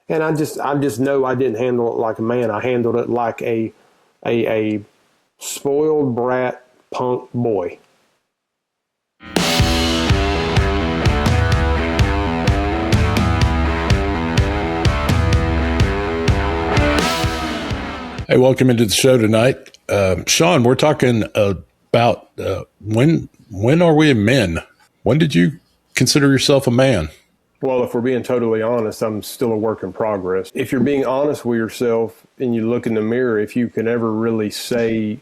And I just know I didn't handle it like a man. I handled it like a spoiled brat punk boy. Hey, welcome into the show tonight. Sean, we're talking about when are we men? When did you consider yourself a man? Well, if we're being totally honest, I'm still a work in progress. If you're being honest with yourself and you look in the mirror, if you can ever really say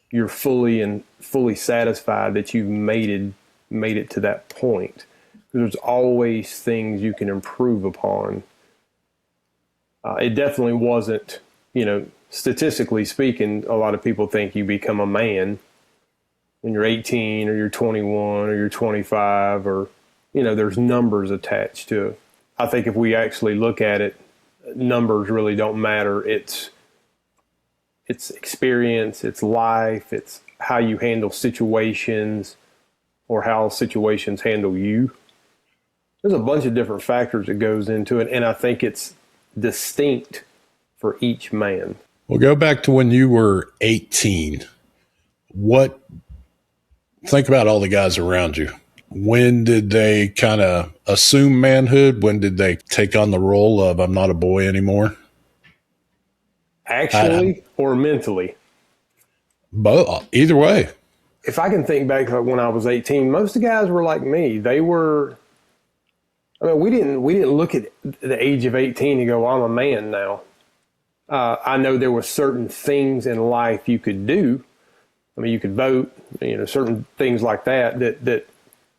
you're fully satisfied that you've made it to that point, there's always things you can improve upon. It definitely wasn't, statistically speaking, a lot of people think you become a man when you're 18 or you're 21 or you're 25 or, there's numbers attached to it. I think if we actually look at it, numbers really don't matter. It's experience, it's life, it's how you handle situations or how situations handle you. There's a bunch of different factors that goes into it, and I think it's distinct for each man. Well, go back to when you were 18. Think about all the guys around you. When did they kind of assume manhood? When did they take on the role of I'm not a boy anymore? Actually or mentally? Both, either way. If I can think back to when I was 18, most of the guys were like me. They were, we didn't look at the age of 18 and go, well, I'm a man now. I know there were certain things in life you could do. You could vote, certain things like that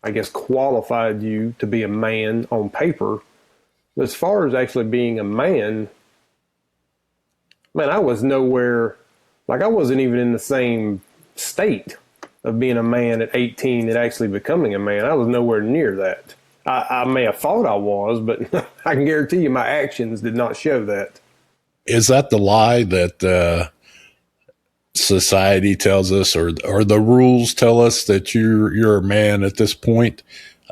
I guess qualified you to be a man on paper. But as far as actually being a man, man, I was nowhere, like I wasn't even in the same state of being a man at 18 and actually becoming a man. I was nowhere near that. I may have thought I was, but I can guarantee you my actions did not show that. Is that the lie that society tells us, or the rules tell us that you're a man at this point?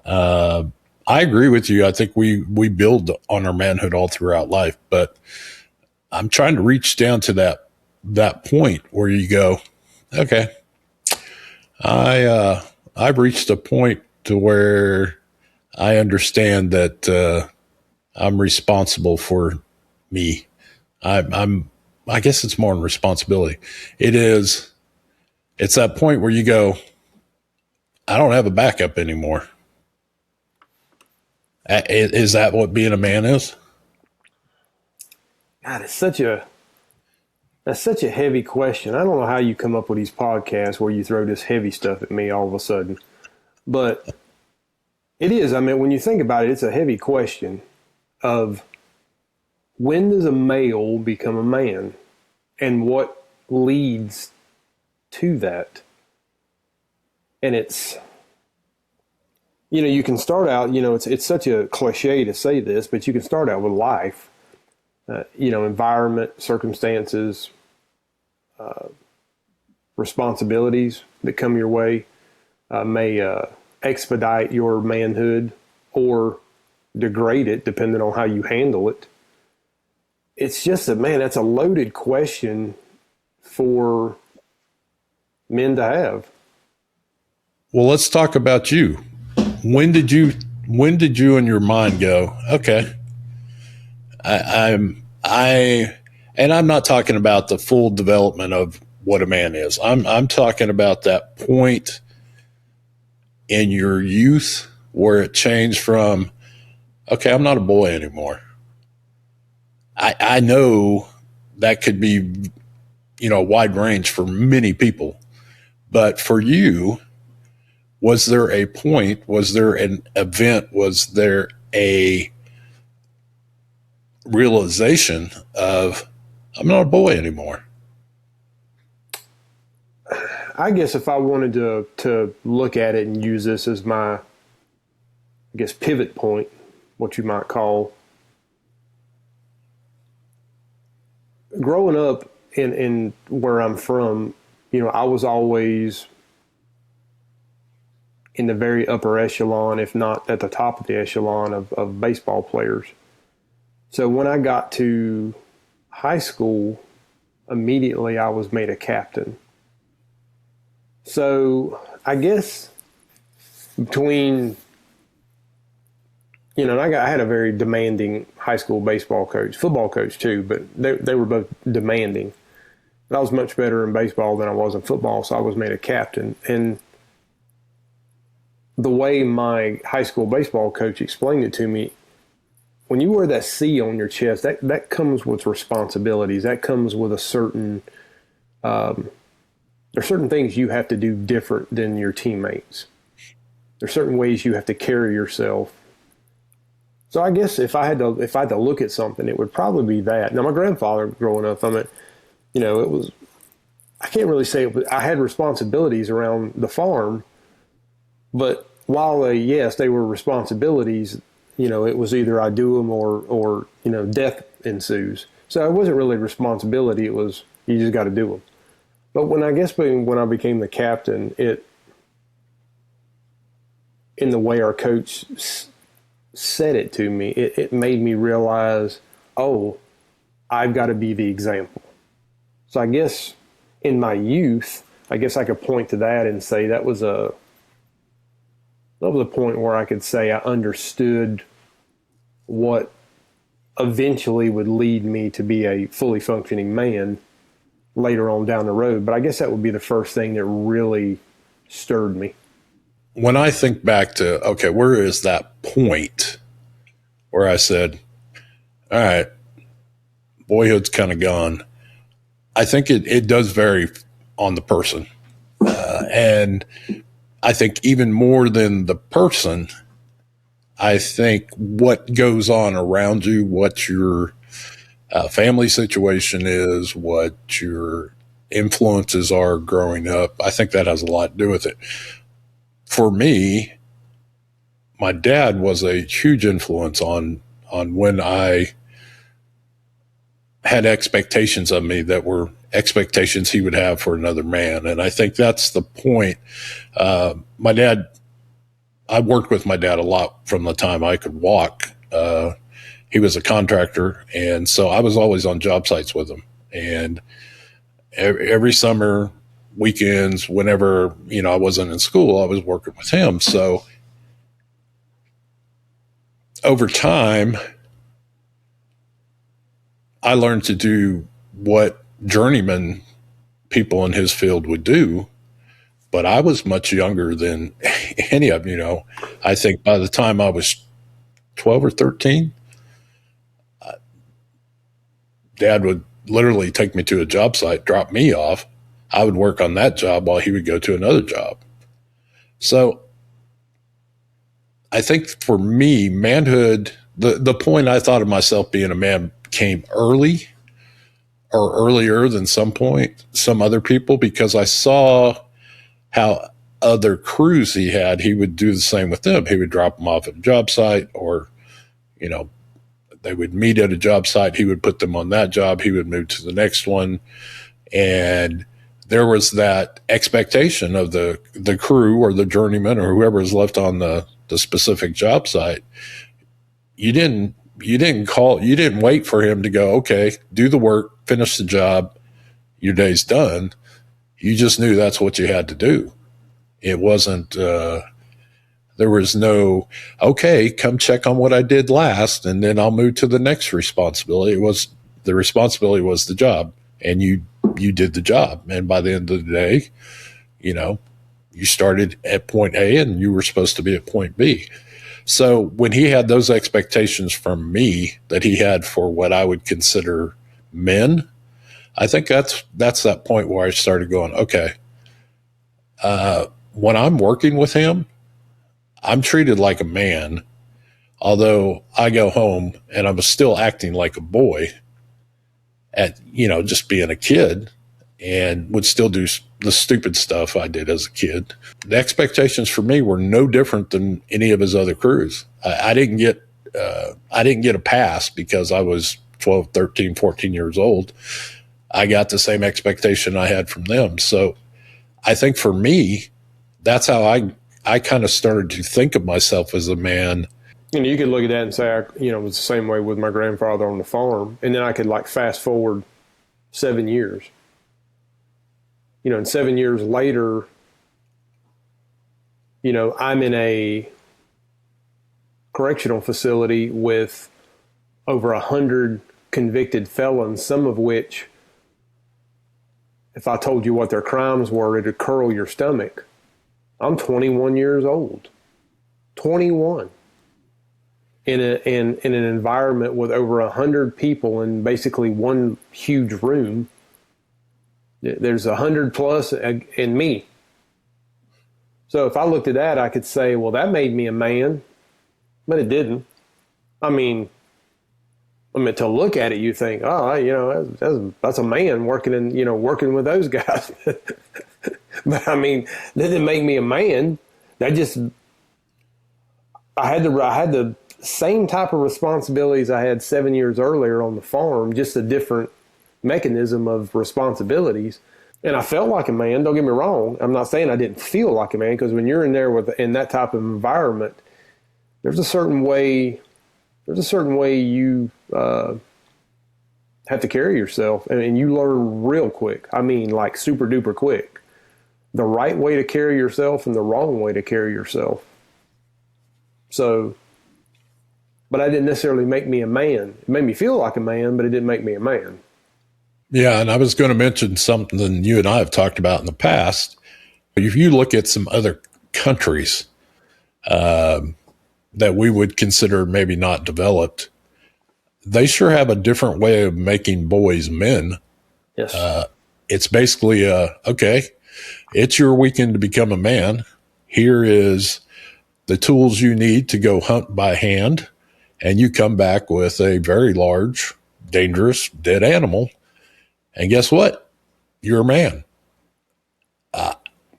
I agree with you. I think we build on our manhood all throughout life, but I'm trying to reach down to that point where you go, okay, I've reached a point to where I understand that I'm responsible for me. I guess it's more than responsibility. It's that point where you go, I don't have a backup anymore. Is that what being a man is? God, that's such a heavy question. I don't know how you come up with these podcasts where you throw this heavy stuff at me all of a sudden, but it is. When you think about it, it's a heavy question of when does a male become a man and what leads to that? And it's, you can start out, it's such a cliche to say this, but you can start out with life, environment, circumstances, responsibilities that come your way may expedite your manhood or degrade it depending on how you handle it. It's just that's a loaded question for men to have. Well, let's talk about you. When did you in your mind go, okay, and I'm not talking about the full development of what a man is. I'm talking about that point in your youth where it changed from, okay, I'm not a boy anymore. I know that could be, a wide range for many people, but for you, was there a point? Was there an event? Was there a realization of, I'm not a boy anymore? I guess if I wanted to look at it and use this as my, pivot point, what you might call, growing up in where I'm from, I was always in the very upper echelon, if not at the top of the echelon of baseball players. So when I got to high school, immediately I was made a captain. So I guess between, I had a very demanding high school baseball coach, football coach too, but they were both demanding. But I was much better in baseball than I was in football, so I was made a captain. And the way my high school baseball coach explained it to me, when you wear that C on your chest, that comes with responsibilities. That comes with a certain, there's certain things you have to do different than your teammates. There's certain ways you have to carry yourself. So I guess if I had to look at something, it would probably be that. Now, my grandfather growing up, it was, I can't really say it was, I had responsibilities around the farm, but while yes, they were responsibilities, it was either I do them or death ensues. So it wasn't really responsibility. It was, you just got to do them. But when I became the captain, in the way our coach said it to me, it made me realize, oh, I've got to be the example. So I guess in my youth, I guess I could point to that and say that was a point where I could say I understood what eventually would lead me to be a fully functioning man later on down the road. But I guess that would be the first thing that really stirred me. When I think back to, okay, where is that point where I said, all right, boyhood's kind of gone. I think it does vary on the person. And I think even more than the person, I think what goes on around you, what your family situation is, what your influences are growing up, I think that has a lot to do with it. For me, my dad was a huge influence on when I had expectations of me that were expectations he would have for another man. And I think that's the point. My dad, I worked with my dad a lot from the time I could walk. He was a contractor, and so I was always on job sites with him. And every summer, weekends, whenever, I wasn't in school, I was working with him. So over time, I learned to do what journeyman people in his field would do, but I was much younger than any of them. I think by the time I was 12 or 13, Dad would literally take me to a job site, drop me off. I would work on that job while he would go to another job. So I think for me, manhood, the point I thought of myself being a man came early or earlier than some other people, because I saw how other crews he had, he would do the same with them. He would drop them off at a job site, or, they would meet at a job site. He would put them on that job. He would move to the next one. And there was that expectation of the crew or the journeyman or whoever is left on the specific job site. You didn't wait for him to go, okay, do the work, finish the job, your day's done. You just knew that's what you had to do. It wasn't, there was no, okay, come check on what I did last, and then I'll move to the next responsibility. The responsibility was the job, and you did the job. And by the end of the day, you started at point A and you were supposed to be at point B. So when he had those expectations from me that he had for what I would consider men, I think that's that point where I started going, okay, when I'm working with him, I'm treated like a man, although I go home and I'm still acting like a boy at, just being a kid, and would still do the stupid stuff I did as a kid. The expectations for me were no different than any of his other crews. I didn't get a pass because I was 12, 13, 14 years old. I got the same expectation I had from them. So I think for me, that's how I kind of started to think of myself as a man. You could look at that and say, it was the same way with my grandfather on the farm. And then I could like fast forward 7 years. And 7 years later, I'm in a correctional facility with over 100 convicted felons, some of which, if I told you what their crimes were, it'd curl your stomach. I'm 21 years old. 21. In an environment with over 100 people in basically one huge room. There's 100 plus in me. So if I looked at that, I could say, well, that made me a man, but it didn't. I mean, to look at it, you think, oh, that's a man working with those guys. But I mean, that didn't make me a man. That just, I had the same type of responsibilities I had 7 years earlier on the farm, just a different mechanism of responsibilities. And I felt like a man. Don't get me wrong. I'm not saying I didn't feel like a man, because when you're in there in that type of environment, there's a certain way you have to carry yourself, and you learn real quick. I mean, like super duper quick. The right way to carry yourself and the wrong way to carry yourself. So, but that didn't necessarily make me a man. It made me feel like a man, but it didn't make me a man. Yeah, and I was going to mention something you and I have talked about in the past. If you look at some other countries that we would consider maybe not developed, they sure have a different way of making boys men. Yes. It's basically, okay, it's your weekend to become a man. Here is the tools you need to go hunt by hand, and you come back with a very large, dangerous, dead animal. And guess what? You're a man.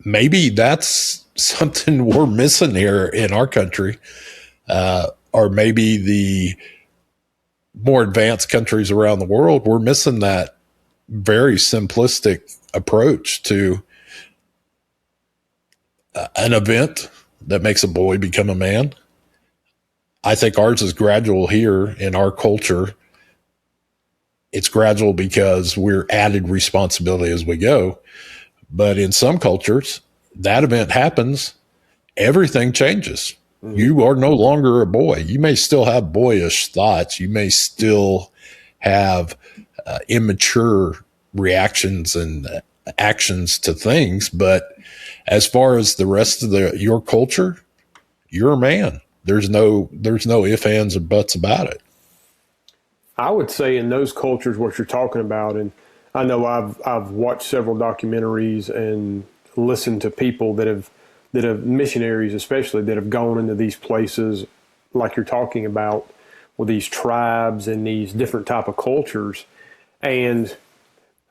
Maybe that's something we're missing here in our country, or maybe the more advanced countries around the world. We're missing that very simplistic approach to an event that makes a boy become a man. I think ours is gradual here in our culture. It's gradual because we're added responsibility as we go. But in some cultures, that event happens, everything changes. Mm-hmm. You are no longer a boy. You may still have boyish thoughts. You may still have immature reactions and actions to things. But as far as the rest of your culture, you're a man. There's no ifs, ands, or buts about it. I would say in those cultures, what you're talking about, and I know I've watched several documentaries and listened to people that have missionaries, especially, that have gone into these places like you're talking about, with these tribes and these different type of cultures. And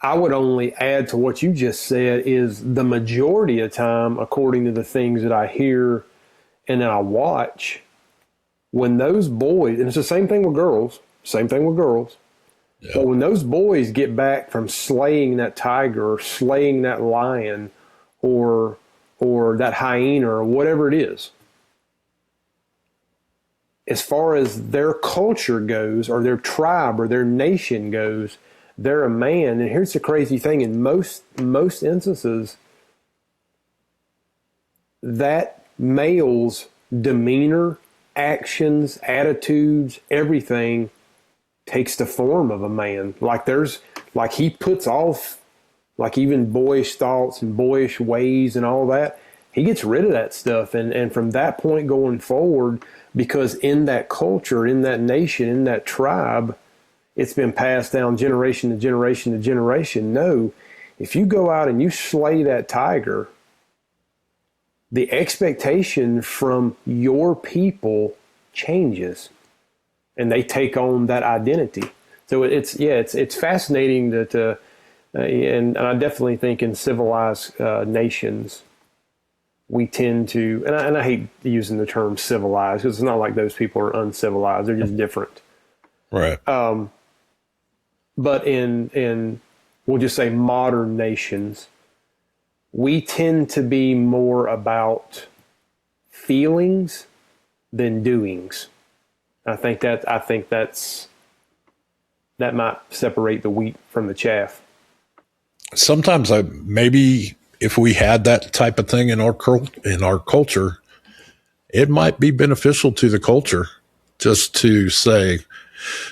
I would only add to what you just said is the majority of time, according to the things that I hear and that I watch, when those boys, and it's the same thing with girls, yeah. But when those boys get back from slaying that tiger or slaying that lion or that hyena or whatever it is, as far as their culture goes or their tribe or their nation goes, they're a man. And here's the crazy thing: in most instances, that male's demeanor, actions, attitudes, everything takes the form of a man. Like he puts off, like, even boyish thoughts and boyish ways and all that. He gets rid of that stuff. And from that point going forward, because in that culture, in that nation, in that tribe, it's been passed down generation to generation to generation. No, if you go out and you slay that tiger, the expectation from your people changes, and they take on that identity. So it's fascinating that, and I definitely think in civilized nations, we tend to, and I hate using the term civilized, because it's not like those people are uncivilized; they're just different. Right. But in we'll just say modern nations, we tend to be more about feelings than doings. That might separate the wheat from the chaff. Sometimes maybe if we had that type of thing in our culture, it might be beneficial to the culture just to say,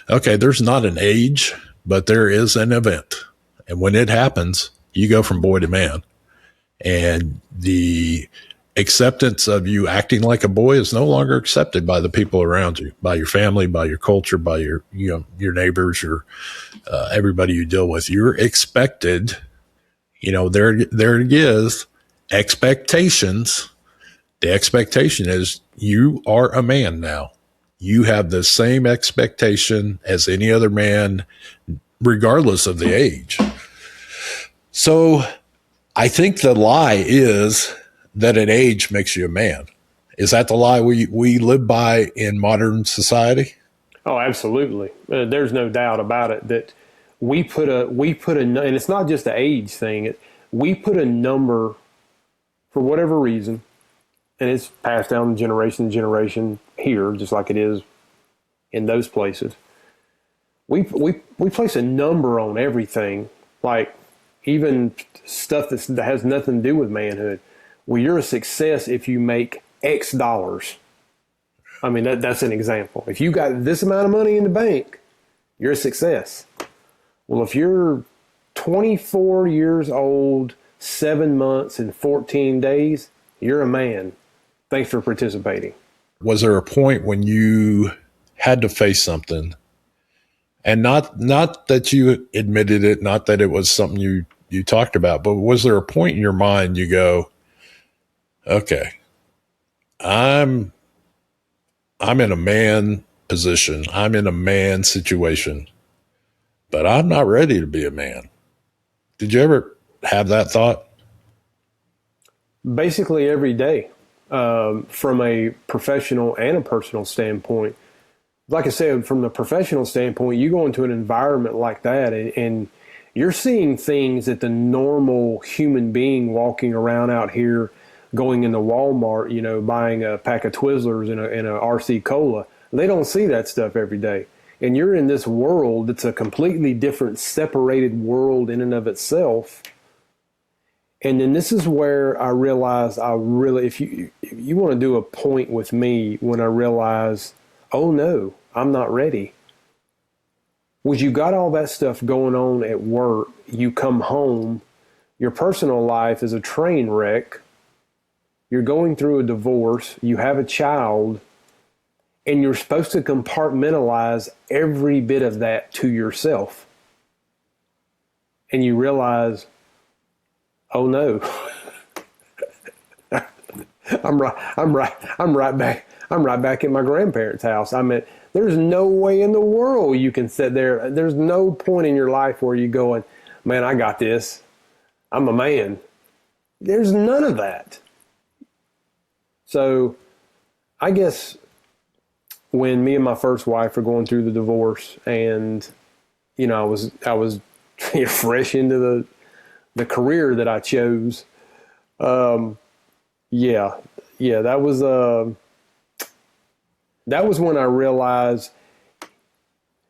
okay, there's not an age, but there is an event. And when it happens, you go from boy to man. And the acceptance of you acting like a boy is no longer accepted by the people around you, by your family, by your culture, by your neighbors, your everybody you deal with. You're expected. There it is. Expectations. The expectation is you are a man now. You have the same expectation as any other man, regardless of the age. So I think the lie is that an age makes you a man. Is that the lie we live by in modern society? Oh, absolutely. There's no doubt about it that and it's not just the age thing. We put a number for whatever reason, and it's passed down generation to generation here, just like it is in those places. We place a number on everything, like even stuff that has nothing to do with manhood. Well, you're a success if you make X dollars. I mean, that's an example. If you got this amount of money in the bank, you're a success. Well, if you're 24 years old, 7 months, and 14 days, you're a man. Thanks for participating. Was there a point when you had to face something, and not that you admitted it, not that it was something you talked about, but was there a point in your mind you go, okay, I'm in a man position, I'm in a man situation, but I'm not ready to be a man? Did you ever have that thought? Basically every day, from a professional and a personal standpoint. Like I said, from the professional standpoint, you go into an environment like that and you're seeing things that the normal human being walking around out here, going into Walmart, buying a pack of Twizzlers and a RC Cola. They don't see that stuff every day. And you're in this world that's a completely different, separated world in and of itself. And then this is where I realized if you want to do a point with me, when I realized, oh no, I'm not ready. Was you got all that stuff going on at work, you come home, your personal life is a train wreck, you're going through a divorce, you have a child, and you're supposed to compartmentalize every bit of that to yourself. And you realize, oh no, I'm right back at my grandparents' house. I mean, there's no way in the world you can sit there. There's no point in your life where you're going, man, I got this. I'm a man. There's none of that. So I guess when me and my first wife were going through the divorce, and I was fresh into the career that I chose. That was when I realized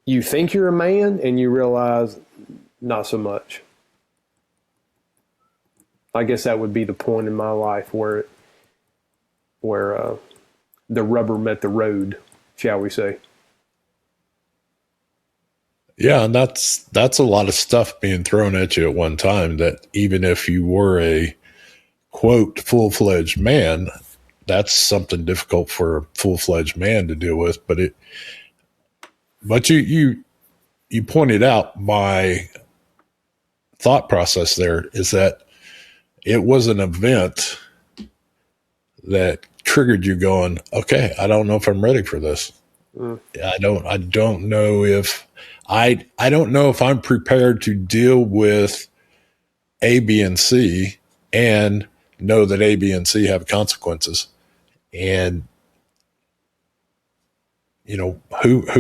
you think you're a man and you realize not so much. I guess that would be the point in my life where the rubber met the road, shall we say. Yeah, and that's a lot of stuff being thrown at you at one time, that even if you were a quote full-fledged man, that's something difficult for a full-fledged man to deal with. But you pointed out my thought process there is that it was an event that triggered you going, okay, I don't know if I'm ready for this. I don't know if I'm prepared to deal with A, B, and C, and know that A, B, and C have consequences. And who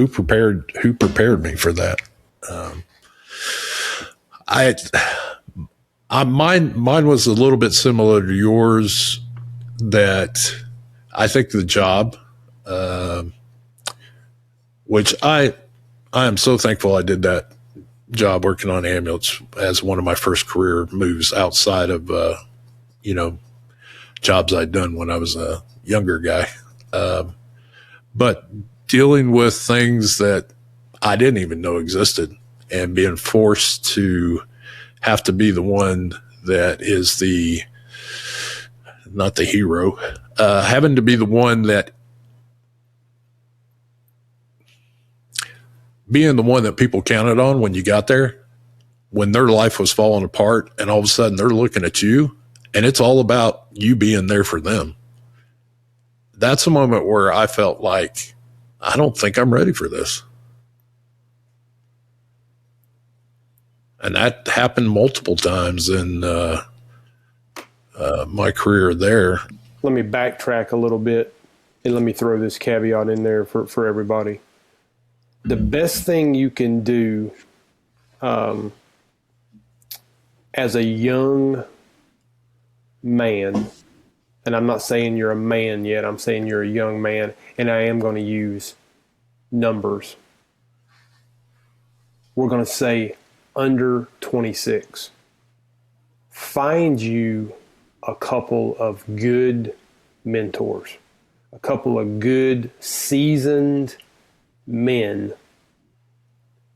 prepared me for that? Mine was a little bit similar to yours, that I think the job, which I am so thankful I did that job working on ambulance as one of my first career moves outside of, jobs I'd done when I was a younger guy. But dealing with things that I didn't even know existed and being forced to have to be the one that is not the hero, having to be the one that being the one that people counted on when you got there, when their life was falling apart, and all of a sudden they're looking at you and it's all about you being there for them. That's a moment where I felt like, I don't think I'm ready for this. And that happened multiple times in my career there. Let me backtrack a little bit and let me throw this caveat in there for everybody. The best thing you can do as a young man, and I'm not saying you're a man yet, I'm saying you're a young man, and I am going to use numbers. We're going to say under 26. Find you a couple of good mentors, a couple of good seasoned men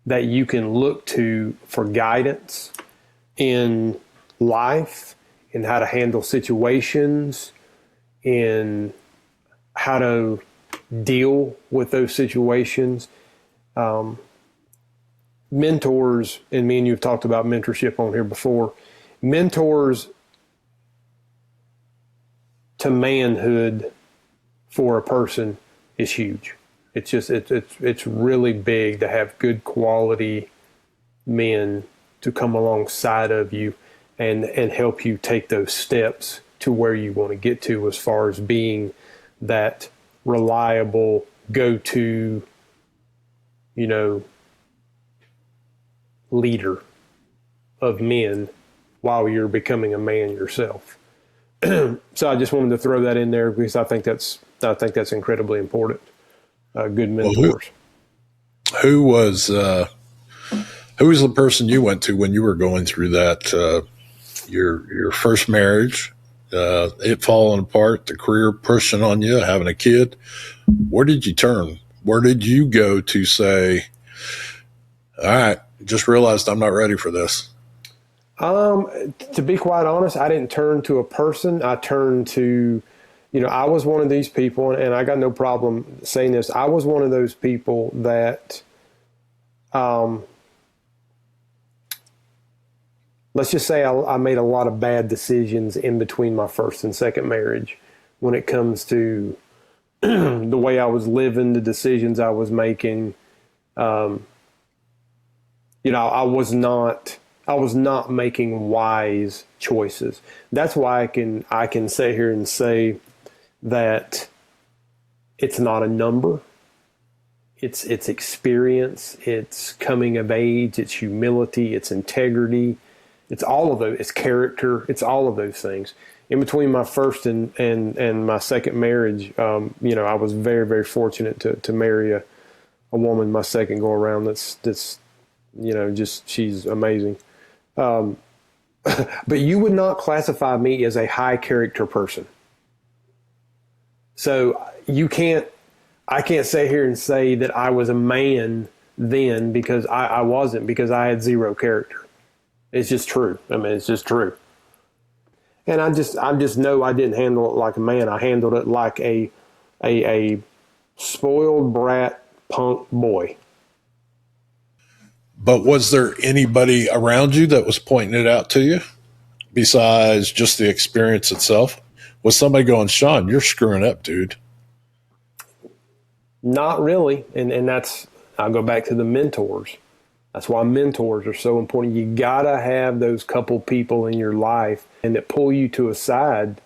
that you can look to for guidance in life, in how to handle situations, in how to deal with those situations. Mentors, and me and you have talked about mentorship on here before. Mentors to manhood for a person is huge. It's just it's really big to have good quality men to come alongside of you and help you take those steps to where you want to get to, as far as being that reliable go-to, leader of men while you're becoming a man yourself. So I just wanted to throw that in there because I think that's incredibly important. Good mentors. Well, who was the person you went to when you were going through that? Your first marriage, it falling apart, the career pushing on you, having a kid. Where did you turn? Where did you go to say, all right, just realized I'm not ready for this? To be quite honest, I didn't turn to a person. I turned to, I was one of these people, and I got no problem saying this. I was one of those people that, let's just say I made a lot of bad decisions in between my first and second marriage when it comes to the way I was living, the decisions I was making. I was not making wise choices. That's why I can sit here and say that it's not a number. It's experience, it's coming of age, it's humility, it's integrity, it's all of those, it's character, it's all of those things. In between my first and my second marriage, I was very, very fortunate to marry a woman my second go around that's she's amazing. But you would not classify me as a high character person. So I can't sit here and say that I was a man then, because I wasn't, because I had zero character. It's just true. I mean, it's just true. And I just know I didn't handle it like a man. I handled it like a spoiled brat punk boy. But was there anybody around you that was pointing it out to you besides just the experience itself? Was somebody going, Sean, you're screwing up, dude? Not really. And I'll go back to the mentors. That's why mentors are so important. You gotta have those couple people in your life and that pull you to a side.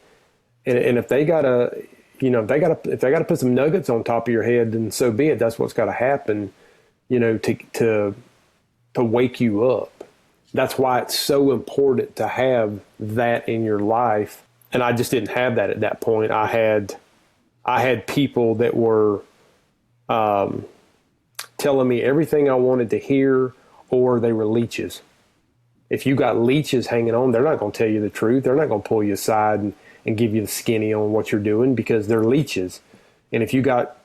And if they gotta put some nuggets on top of your head, then so be it. That's what's got to happen, to wake you up. That's why it's so important to have that in your life. And I just didn't have that at that point. I had people that were telling me everything I wanted to hear, or they were leeches. If you got leeches hanging on, they're not going to tell you the truth. They're not going to pull you aside and give you the skinny on what you're doing because they're leeches. And if you got,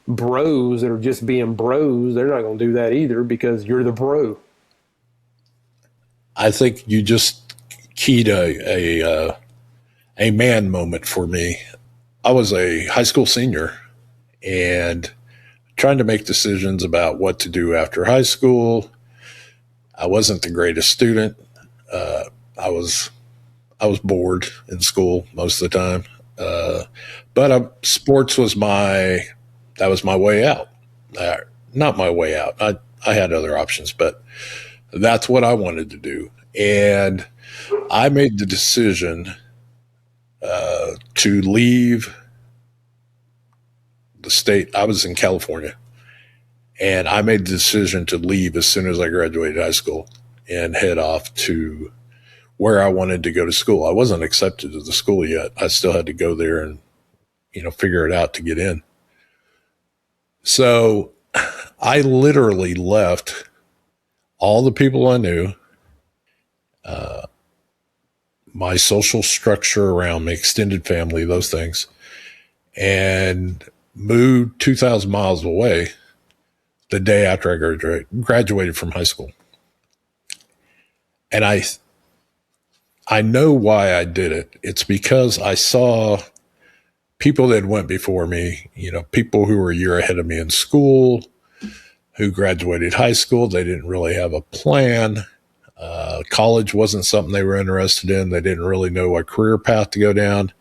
bros that are just being bros, they're not going to do that either because you're the bro. I think you just keyed a man moment for me. I was a high school senior and trying to make decisions about what to do after high school. I wasn't the greatest student. I was bored in school most of the time, but sports was my way out. Not my way out. I had other options, but that's what I wanted to do, and I made the decision to leave the state. I was in California, and I made the decision to leave as soon as I graduated high school and head off to where I wanted to go to school. I wasn't accepted to the school yet. I still had to go there and, figure it out to get in. So I literally left all the people I knew, my social structure around me, extended family, those things, and moved 2,000 miles away the day after I graduated from high school. And I know why I did it. It's because I saw people that went before me, people who were a year ahead of me in school, who graduated high school. They didn't really have a plan. College wasn't something they were interested in. They didn't really know what career path to go down.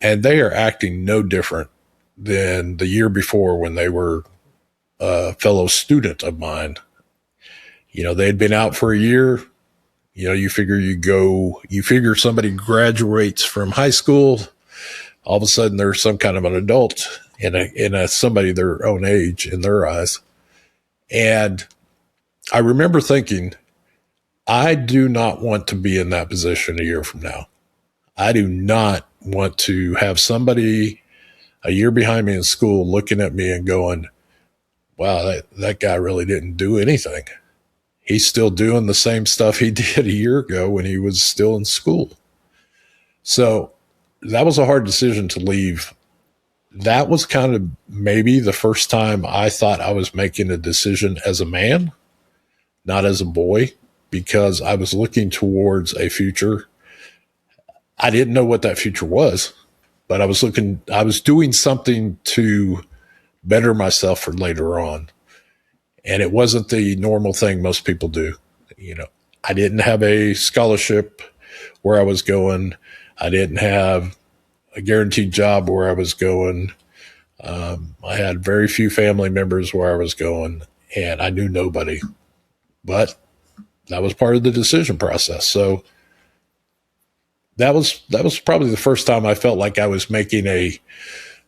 And they are acting no different than the year before when they were a fellow student of mine. They had been out for a year. You figure somebody graduates from high school, all of a sudden they're some kind of an adult and somebody their own age in their eyes. And I remember thinking, I do not want to be in that position a year from now. I do not want to have somebody a year behind me in school looking at me and going, wow, that guy really didn't do anything. He's still doing the same stuff he did a year ago when he was still in school. So that was a hard decision to leave. That was kind of maybe the first time I thought I was making a decision as a man, not as a boy, because I was looking towards a future. I didn't know what that future was, but I was doing something to better myself for later on. And it wasn't the normal thing most people do. I didn't have a scholarship where I was going. I didn't have a guaranteed job where I was going. I had very few family members where I was going, and I knew nobody. But that was part of the decision process. So that was probably the first time I felt like I was making a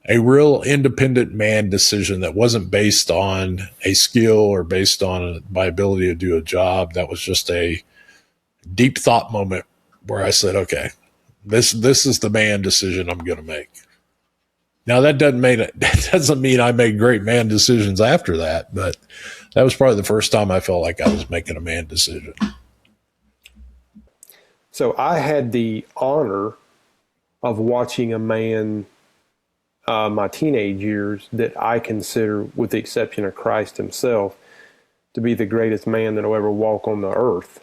real independent man decision that wasn't based on a skill or based on my ability to do a job. That was just a deep thought moment where I said, okay, this is the man decision I'm going to make. Now that doesn't mean I made great man decisions after that, but that was probably the first time I felt like I was making a man decision. So I had the honor of watching a man, my teenage years, that I consider, with the exception of Christ himself, to be the greatest man that will ever walk on the earth.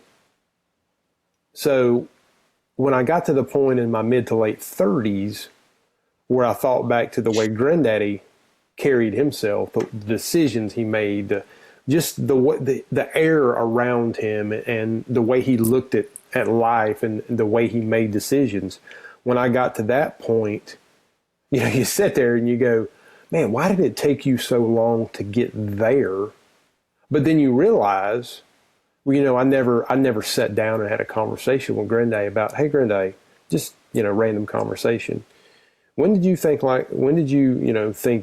So when I got to the point in my mid to late 30s where I thought back to the way Granddaddy carried himself, the decisions he made, just the air around him and the way he looked at life and the way he made decisions. When I got to that point, you sit there and you go, man, why did it take you so long to get there? But then you realize, I never sat down and had a conversation with Granddaddy about, hey, Granddaddy, just, random conversation. When did you think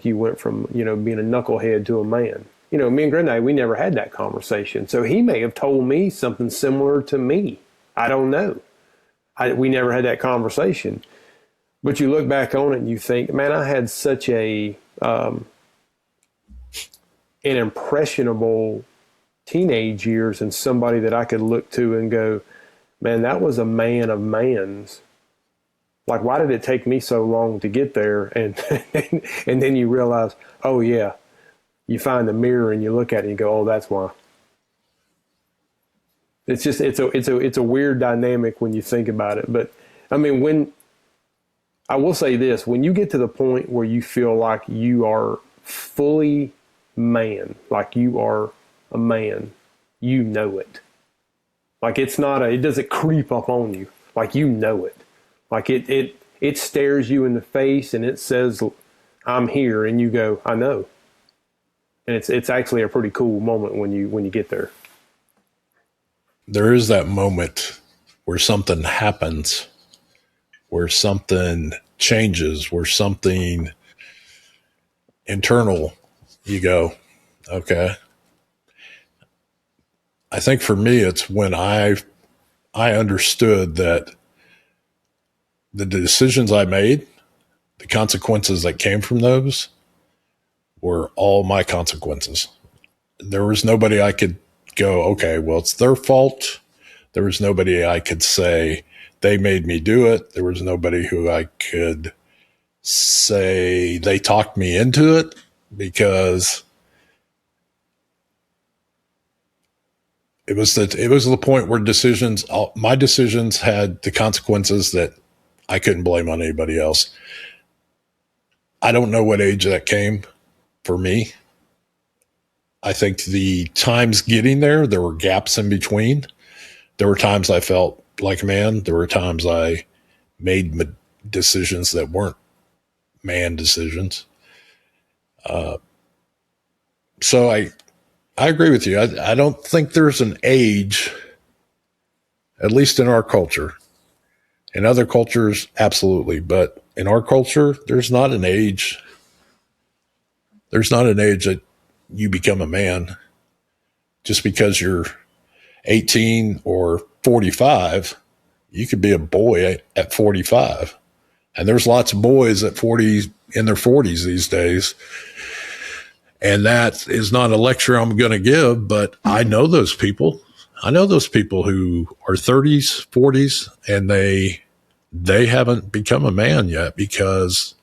you went from, being a knucklehead to a man? Me and Granddaddy, we never had that conversation. So he may have told me something similar to me. I don't know. We never had that conversation. But you look back on it and you think, man, I had such a in impressionable teenage years and somebody that I could look to and go, man, that was a man of mans. Like, why did it take me so long to get there? And and then you realize, oh yeah, you find the mirror and you look at it and you go, oh, that's why. It's just it's a weird dynamic when you think about it. But I mean, when I will say this, when you get to the point where you feel like you are fully man, like you are a man, you know it. Like it's not it doesn't creep up on you. Like you know it. Like it stares you in the face and it says, I'm here, and you go, I know. And it's actually a pretty cool moment when you get there. There is that moment where something happens, where something changes, where something internal, you go, okay. I think for me, it's when I understood that the decisions I made, the consequences that came from those were all my consequences. There was nobody I could go, okay, well, it's their fault. There was nobody I could say they made me do it. There was nobody who I could say they talked me into it, because it was the point where my decisions had the consequences that I couldn't blame on anybody else. I don't know what age that came for me. I think the times getting there were gaps in between. There were times I felt like a man. There were times I made decisions that weren't man decisions. So I agree with you. I don't think there's an age, at least in our culture. In other cultures, absolutely. But in our culture, there's not an age. There's not an age that you become a man just because you're 18 or 45. You could be a boy at 45. And there's lots of boys at 40, in their 40s these days. And that is not a lecture I'm going to give, but I know those people. I know those people who are 30s, 40s, and they haven't become a man yet because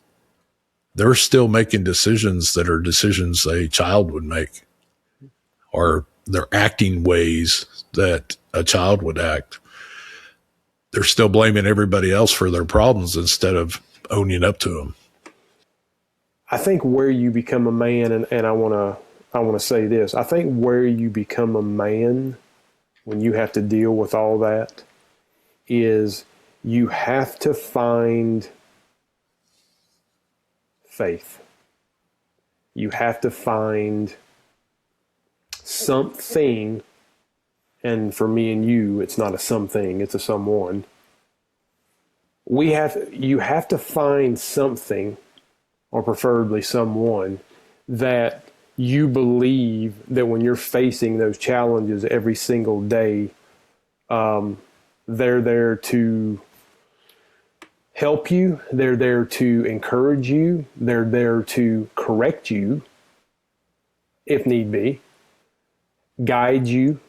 they're still making decisions that are decisions a child would make, or they're acting ways that a child would act. They're still blaming everybody else for their problems instead of owning up to them. I think where you become a man, and I want to say this, I think where you become a man when you have to deal with all that is you have to find faith. You have to find something, and for me and you, it's not a something, it's a someone. You have to find something, or preferably someone, that you believe that when you're facing those challenges every single day, they're there to help you, they're there to encourage you, they're there to correct you, if need be, guide you.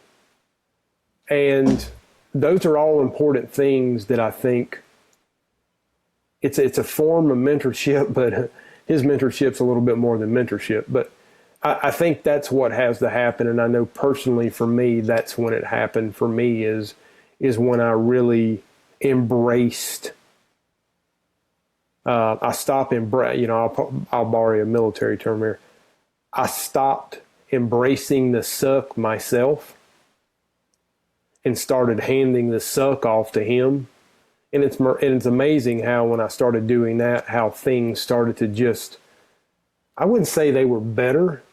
And those are all important things that I think it's a form of mentorship, but his mentorship's a little bit more than mentorship. But I think that's what has to happen. And I know personally for me, that's when it happened for me is when I really embraced. I stopped I'll borrow a military term here. I stopped embracing the suck myself and started handing the suck off to him. And it's amazing how when I started doing that, how things started to just, I wouldn't say they were better.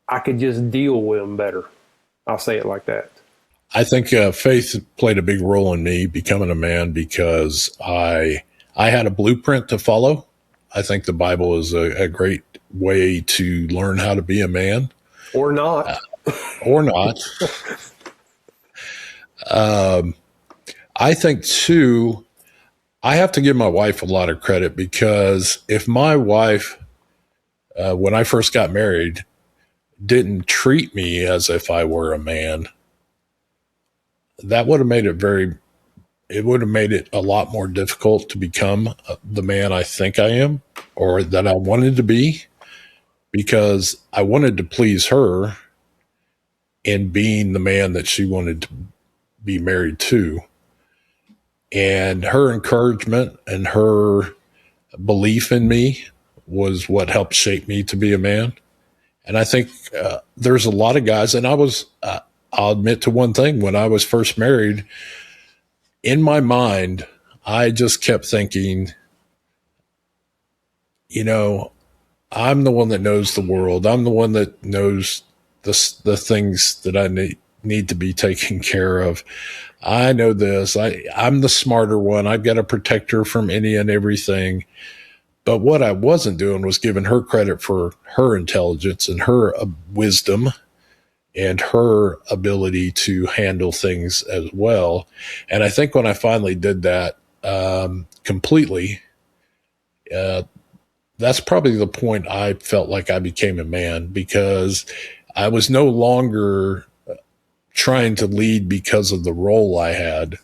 I could just deal with them better. I'll say it like that. I think faith played a big role in me becoming a man because I had a blueprint to follow. I think the Bible is a great way to learn how to be a man. Or not. Or not. I think, too, I have to give my wife a lot of credit because if my wife, when I first got married, didn't treat me as if I were a man, that would have made it would have made it a lot more difficult to become the man I think I am or that I wanted to be, because I wanted to please her in being the man that she wanted to be married to. And her encouragement and her belief in me was what helped shape me to be a man. And I think there's a lot of guys, and I'll admit to one thing. When I was first married, in my mind, I just kept thinking, you know, I'm the one that knows the world. I'm the one that knows the things that I need to be taken care of. I know this. I'm the smarter one. I've got to protect her from any and everything. But what I wasn't doing was giving her credit for her intelligence and her wisdom and her ability to handle things as well. And I think when I finally did that completely, that's probably the point I felt like I became a man, because I was no longer trying to lead because of the role I had.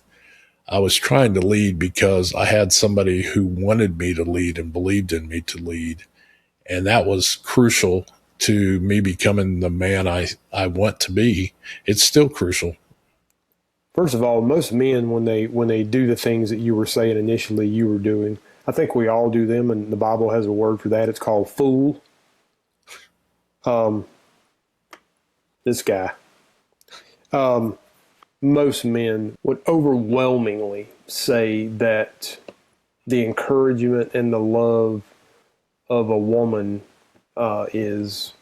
I was trying to lead because I had somebody who wanted me to lead and believed in me to lead. And that was crucial to me becoming the man I want to be. It's still crucial. First of all, most men, when they do the things that you were saying initially you were doing, I think we all do them, and the Bible has a word for that. It's called fool. This guy. Most men would overwhelmingly say that the encouragement and the love of a woman is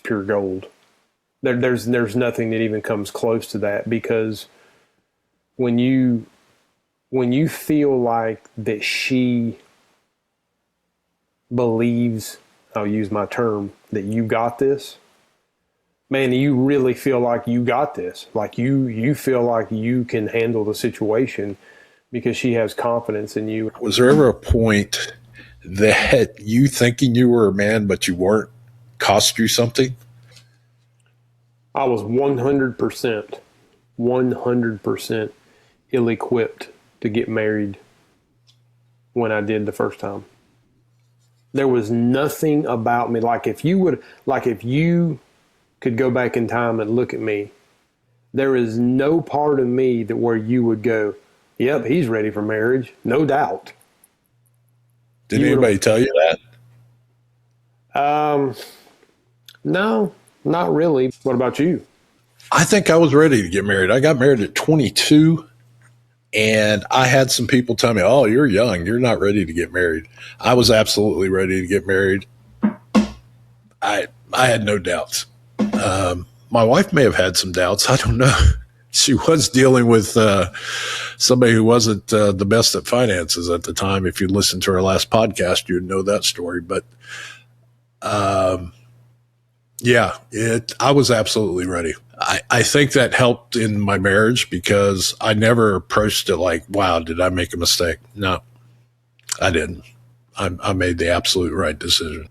pure gold. There's nothing that even comes close to that, because when you feel like that she believes, I'll use my term, that you got this, man, you really feel like you got this. Like you feel like you can handle the situation because she has confidence in you. Was there ever a point that you thinking you were a man but you weren't cost you something? I was 100% ill-equipped to get married when I did the first time. There was nothing about me. Like if you could go back in time and look at me, there is no part of me that where you would go, yep, he's ready for marriage, no doubt. Did anybody tell you that? No, not really. What about you? I think I was ready to get married. I got married at 22, and I had some people tell me, "Oh, you're young. You're not ready to get married." I was absolutely ready to get married. I had no doubts. My wife may have had some doubts. I don't know. She was dealing with somebody who wasn't the best at finances at the time. If you listened to our last podcast, you'd know that story. But yeah, I was absolutely ready. I think that helped in my marriage because I never approached it like, wow, did I make a mistake? No, I didn't. I made the absolute right decision.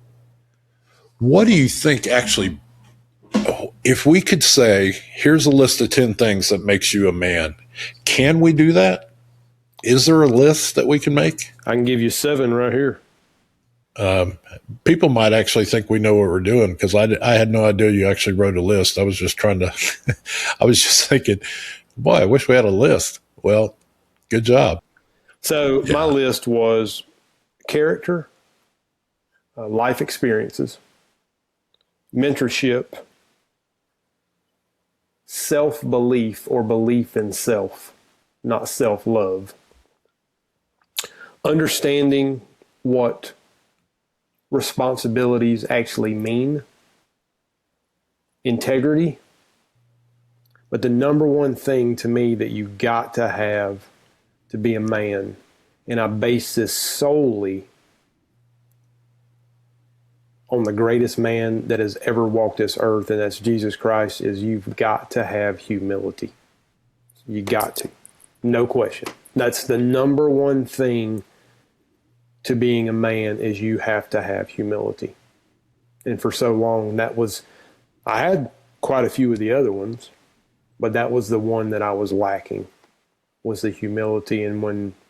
What do you think actually, if we could say, here's a list of 10 things that makes you a man, can we do that? Is there a list that we can make? I can give you 7 right here. People might actually think we know what we're doing because I had no idea you actually wrote a list. I was just trying to, I was just thinking, boy, I wish we had a list. Well, good job. So my list was character, life experiences, mentorship, self-belief or belief in self, not self-love, understanding what responsibilities actually mean, integrity. But the number one thing to me that you got to have to be a man, and I base this solely on the greatest man that has ever walked this earth, and that's Jesus Christ, is you've got to have humility. You got to. No question. That's the number one thing to being a man, is you have to have humility. And for so long, I had quite a few of the other ones, but that was the one that I was lacking, was the humility. And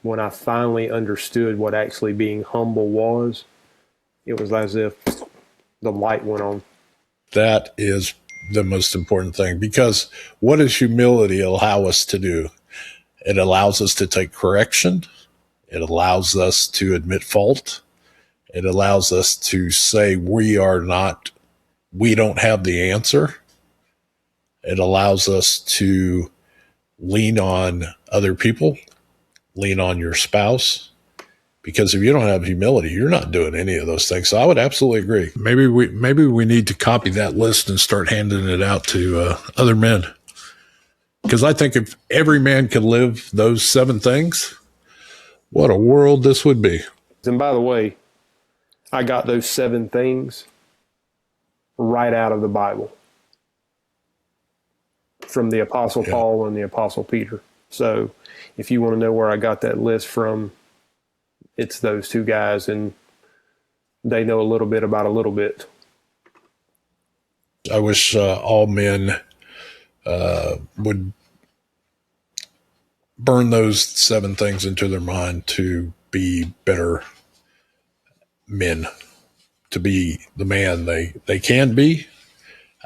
when I finally understood what actually being humble was, it was as if the light went on. That is the most important thing, because what does humility allow us to do? It allows us to take correction. It allows us to admit fault. It allows us to say we don't have the answer. It allows us to lean on other people, lean on your spouse, because if you don't have humility, you're not doing any of those things. So I would absolutely agree. Maybe we need to copy that list and start handing it out to other men. Because I think if every man could live those 7 things, what a world this would be. And by the way, I got those 7 things right out of the Bible from the Apostle Paul and the Apostle Peter. So if you want to know where I got that list from, it's those 2 guys, and they know a little bit about a little bit. I wish all men would burn those 7 things into their mind to be better men, to be the man they can be.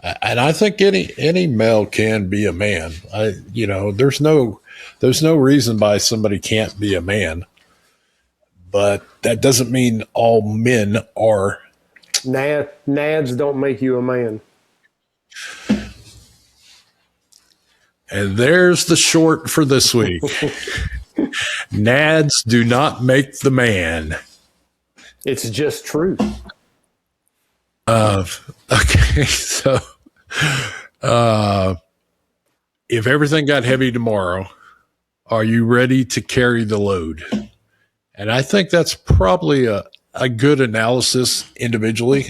And I think any male can be a man. There's no reason why somebody can't be a man, but that doesn't mean all men are. Nads don't make you a man. And there's the short for this week. Nads do not make the man. It's just truth. Okay, so if everything got heavy tomorrow, are you ready to carry the load? And I think that's probably a good analysis individually.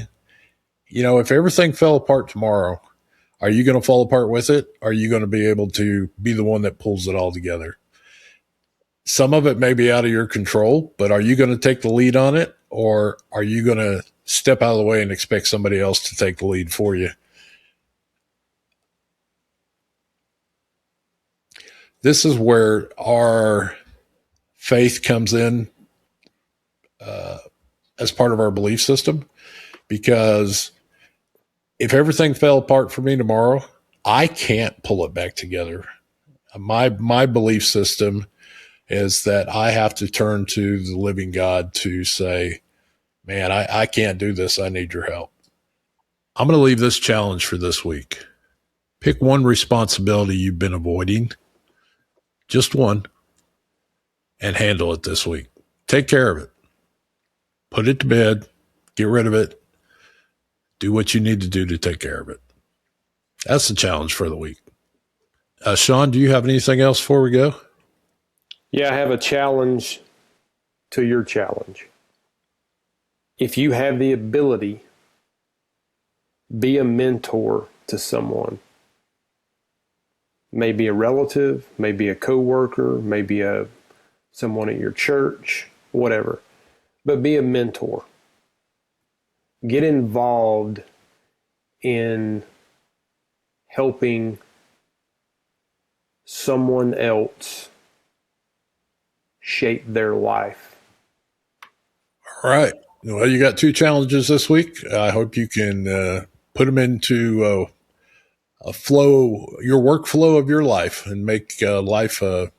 If everything fell apart tomorrow, are you going to fall apart with it? Are you going to be able to be the one that pulls it all together? Some of it may be out of your control, but are you going to take the lead on it? Or are you going to step out of the way and expect somebody else to take the lead for you? This is where our faith comes in as part of our belief system, because if everything fell apart for me tomorrow, I can't pull it back together. My belief system is that I have to turn to the living God to say, man, I can't do this. I need your help. I'm going to leave this challenge for this week. Pick one responsibility you've been avoiding, just one, and handle it this week. Take care of it. Put it to bed. Get rid of it. Do what you need to do to take care of it. That's the challenge for the week. Sean, do you have anything else before we go? Yeah, I have a challenge to your challenge. If you have the ability, be a mentor to someone. Maybe a relative, maybe a coworker, maybe someone at your church, whatever. But be a mentor. Get involved in helping someone else shape their life. All right. Well, you got 2 challenges this week. I hope you can put them into a flow, your workflow of your life, and make life the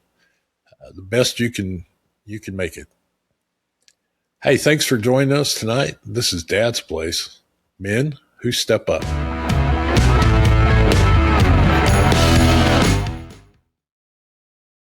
best you can make it. Hey, thanks for joining us tonight. This is Dad's Place. Men who step up.